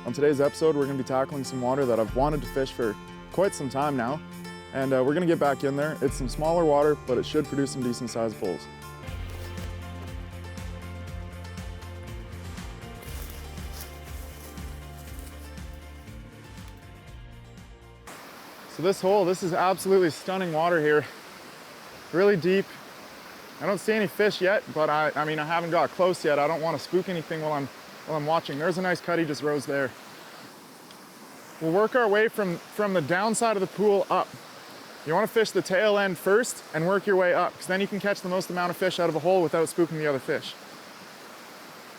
On today's episode, we're going to be tackling some water that I've wanted to fish for quite some time now, and we're going to get back in there. It's some smaller water, but it should produce some decent sized pulls. So this is absolutely stunning water here. Really deep. I don't see any fish yet, but I mean, I haven't got close yet. I don't want to spook anything while I'm watching. There's a nice cutty just rose there. We'll work our way from the downside of the pool up. You want to fish the tail end first and work your way up, because then you can catch the most amount of fish out of a hole without spooking the other fish.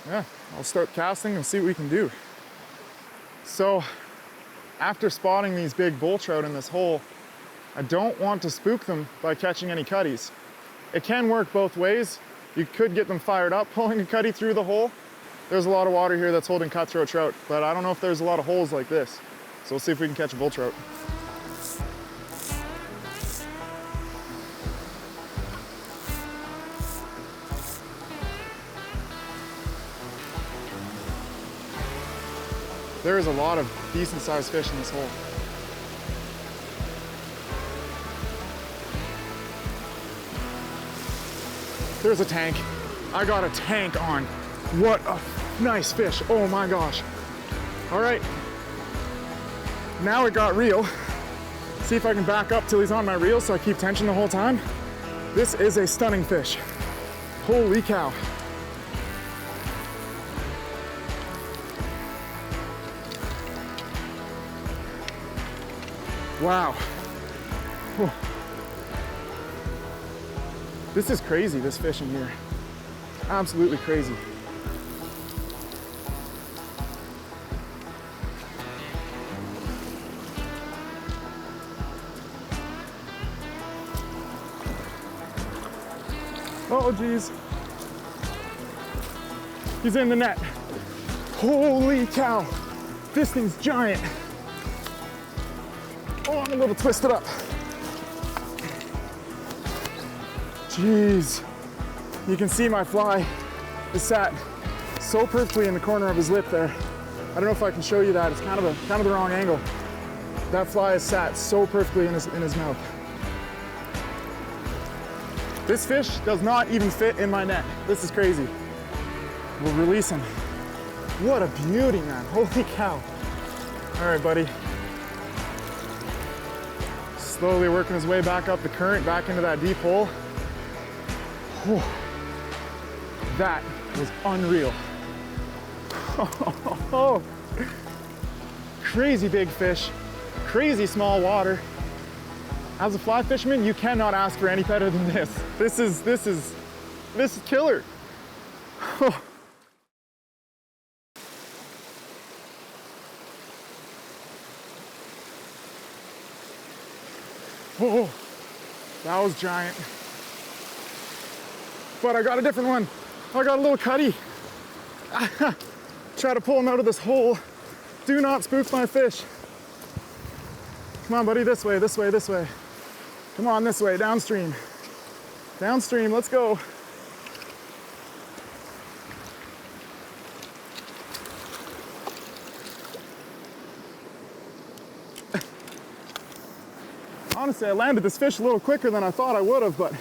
Yeah, I'll start casting and see what we can do. So, after spotting these big bull trout in this hole, I don't want to spook them by catching any cutties. It can work both ways. You could get them fired up pulling a cutty through the hole. There's a lot of water here that's holding cutthroat trout, but I don't know if there's a lot of holes like this. So we'll see if we can catch a bull trout. There is a lot of decent sized fish in this hole. There's a tank. I got a tank on. What a nice fish. Oh my gosh. All right. Now it got real. See if I can back up till he's on my reel so I keep tension the whole time. This is a stunning fish. Holy cow. Wow. Whew. This is crazy, this fishing here. Absolutely crazy. Oh geez. He's in the net. Holy cow. This thing's giant. Oh, I'm a little twisted up. Jeez. You can see my fly is sat so perfectly in the corner of his lip there. I don't know if I can show you that. It's kind of the wrong angle. That fly is sat so perfectly in his mouth. This fish does not even fit in my net. This is crazy. We'll release him. What a beauty, man. Holy cow. All right, buddy. Slowly working his way back up the current, back into that deep hole. Whew. That was unreal. Oh, crazy big fish, crazy small water. As a fly fisherman, you cannot ask for any better than this. This is killer. Oh, that was giant. But I got a different one. I got a little cutty. Try to pull him out of this hole. Do not spook my fish. Come on, buddy, this way, this way, this way. Come on, this way, downstream. Downstream, let's go. Honestly, I landed this fish a little quicker than I thought I would have, but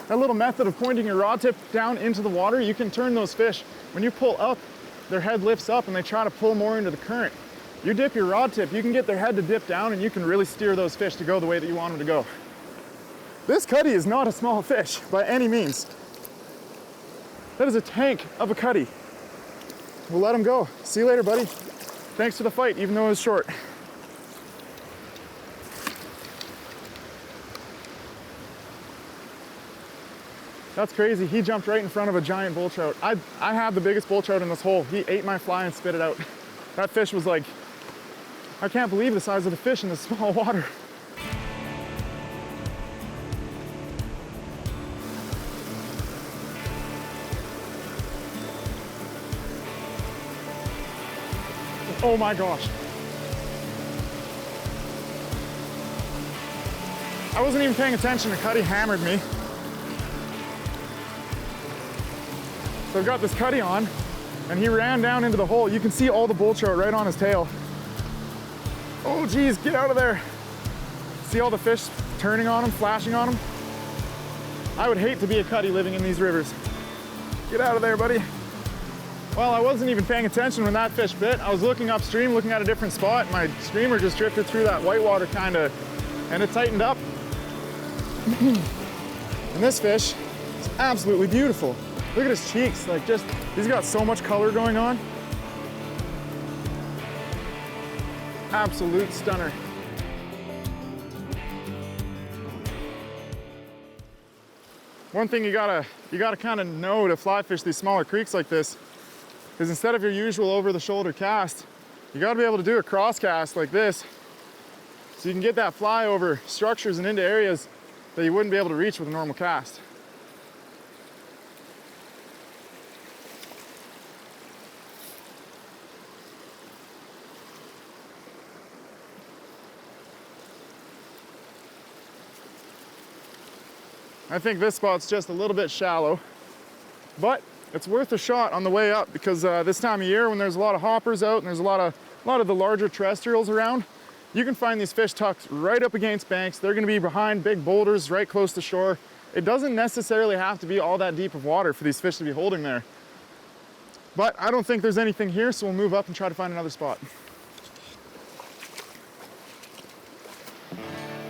that little method of pointing your rod tip down into the water, you can turn those fish. When you pull up, their head lifts up and they try to pull more into the current. You dip your rod tip, you can get their head to dip down and you can really steer those fish to go the way that you want them to go. This cutty is not a small fish by any means. That is a tank of a cutty. We'll let him go. See you later, buddy. Thanks for the fight, even though it was short. That's crazy. He jumped right in front of a giant bull trout. I had the biggest bull trout in this hole. He ate my fly and spit it out. That fish was like, I can't believe the size of the fish in this small water. Oh my gosh. I wasn't even paying attention. The cutty hammered me. So I've got this cutty on. and he ran down into the hole. You can see all the bull trout right on his tail. Oh geez, get out of there. See all the fish turning on him, flashing on him? I would hate to be a cutty living in these rivers. Get out of there, buddy. Well, I wasn't even paying attention when that fish bit. I was looking upstream, looking at a different spot. My streamer just drifted through that whitewater kinda, and it tightened up. And this fish is absolutely beautiful. Look at his cheeks, like just, he's got so much color going on. Absolute stunner. One thing you gotta kind of know to fly fish these smaller creeks like this is instead of your usual over the shoulder cast, you gotta be able to do a cross cast like this so you can get that fly over structures and into areas that you wouldn't be able to reach with a normal cast. I think this spot's just a little bit shallow, but it's worth a shot on the way up because this time of year when there's a lot of hoppers out and there's a lot of the larger terrestrials around, you can find these fish tucked right up against banks. They're gonna be behind big boulders right close to shore. It doesn't necessarily have to be all that deep of water for these fish to be holding there. But I don't think there's anything here, so we'll move up and try to find another spot.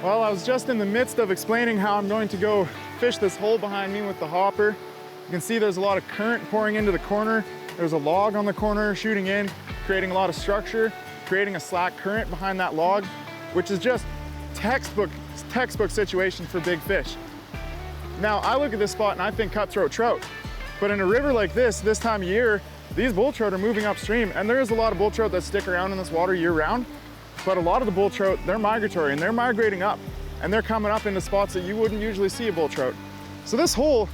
Well, I was just in the midst of explaining how I'm going to go fish this hole behind me with the hopper. You can see there's a lot of current pouring into the corner. There's a log on the corner shooting in, creating a lot of structure, creating a slack current behind that log, which is just textbook situation for big fish. Now, I look at this spot and I think cutthroat trout, but in a river like this time of year, these bull trout are moving upstream, and there is a lot of bull trout that stick around in this water year round. But a lot of the bull trout, they're migratory and they're migrating up and they're coming up into spots that you wouldn't usually see a bull trout. So this hole,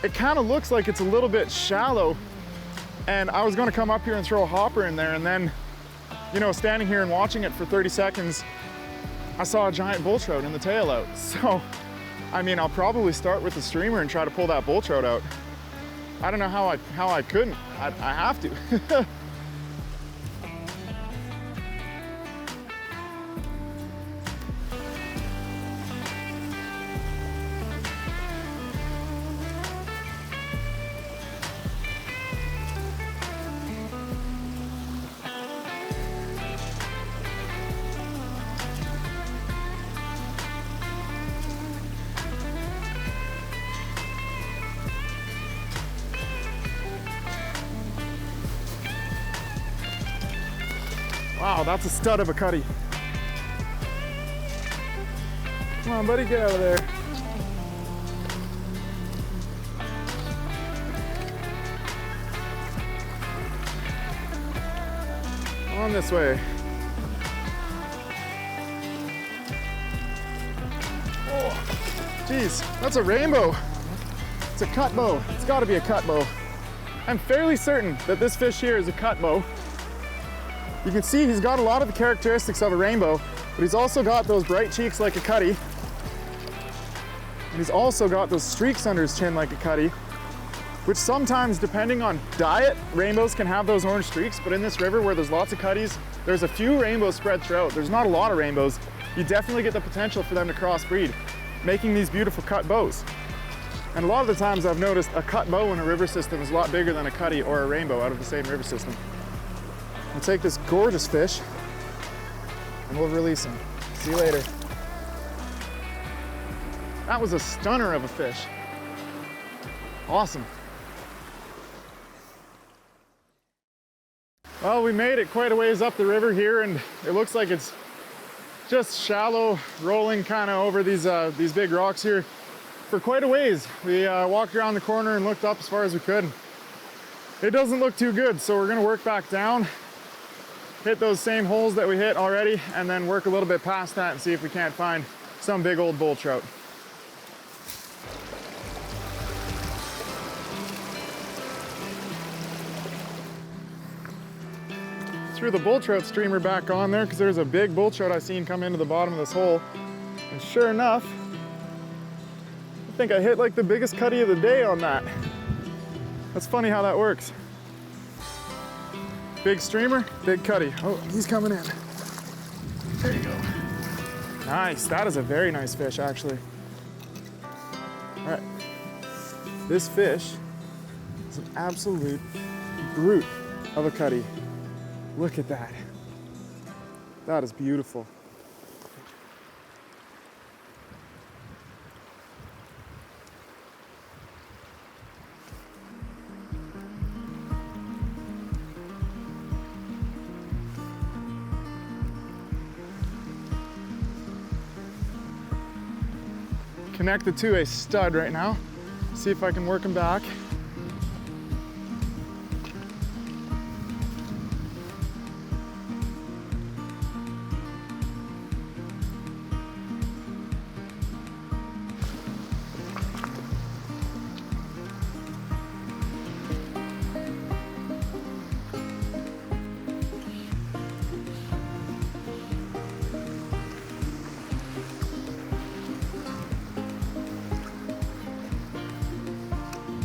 it kind of looks like it's a little bit shallow, and I was gonna come up here and throw a hopper in there, and then, you know, standing here and watching it for 30 seconds, I saw a giant bull trout in the tail out. So, I mean, I'll probably start with the streamer and try to pull that bull trout out. I don't know how I couldn't. I have to. Wow, that's a stud of a cutty. Come on, buddy, get out of there. On this way. Oh, geez, that's a rainbow. It's a cutbow. It's gotta be a cutbow. I'm fairly certain that this fish here is a cutbow. You can see he's got a lot of the characteristics of a rainbow, but he's also got those bright cheeks like a cutty. And he's also got those streaks under his chin like a cutty, which sometimes, depending on diet, rainbows can have those orange streaks, but in this river where there's lots of cutties, there's a few rainbows spread throughout. There's not a lot of rainbows. You definitely get the potential for them to crossbreed, making these beautiful cut bows. And a lot of the times I've noticed a cut bow in a river system is a lot bigger than a cutty or a rainbow out of the same river system. We'll take this gorgeous fish and we'll release him. See you later. That was a stunner of a fish. Awesome. Well, we made it quite a ways up the river here, and it looks like it's just shallow, rolling kind of over these big rocks here for quite a ways. We walked around the corner and looked up as far as we could. It doesn't look too good, so we're gonna work back down, hit those same holes that we hit already, and then work a little bit past that and see if we can't find some big old bull trout. Threw the bull trout streamer back on there because there's a big bull trout I seen come into the bottom of this hole. And sure enough, I think I hit like the biggest cutty of the day on that. That's funny how that works. Big streamer, big cutty. Oh, he's coming in. There you go. Nice, that is a very nice fish, actually. All right, this fish is an absolute brute of a cutty. Look at that. That is beautiful. Connected to a stud right now. See if I can work him back.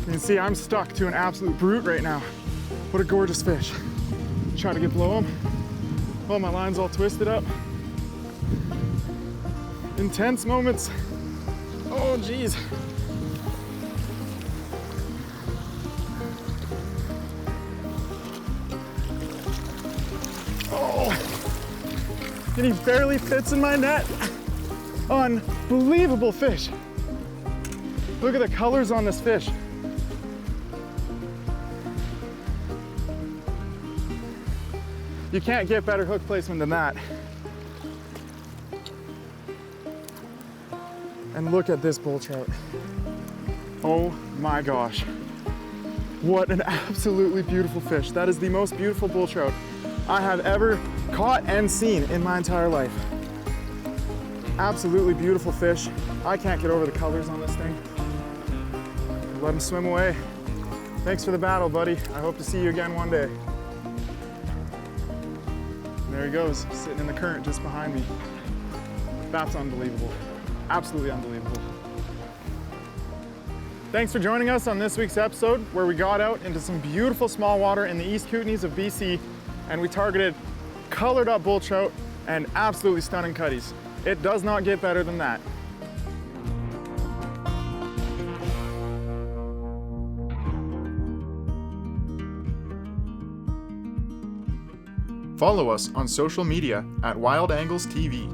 You can see I'm stuck to an absolute brute right now. What a gorgeous fish. Try to get below him. Oh, my line's all twisted up. Intense moments. Oh, geez. Oh, and he barely fits in my net. Unbelievable fish. Look at the colors on this fish. You can't get better hook placement than that. And look at this bull trout. Oh my gosh. What an absolutely beautiful fish. That is the most beautiful bull trout I have ever caught and seen in my entire life. Absolutely beautiful fish. I can't get over the colors on this thing. Let him swim away. Thanks for the battle, buddy. I hope to see you again one day. There he goes, sitting in the current just behind me. That's unbelievable. Absolutely unbelievable. Thanks for joining us on this week's episode where we got out into some beautiful small water in the East Kootenays of BC and we targeted colored up bull trout and absolutely stunning cutties. It does not get better than that. Follow us on social media at Wild Angles TV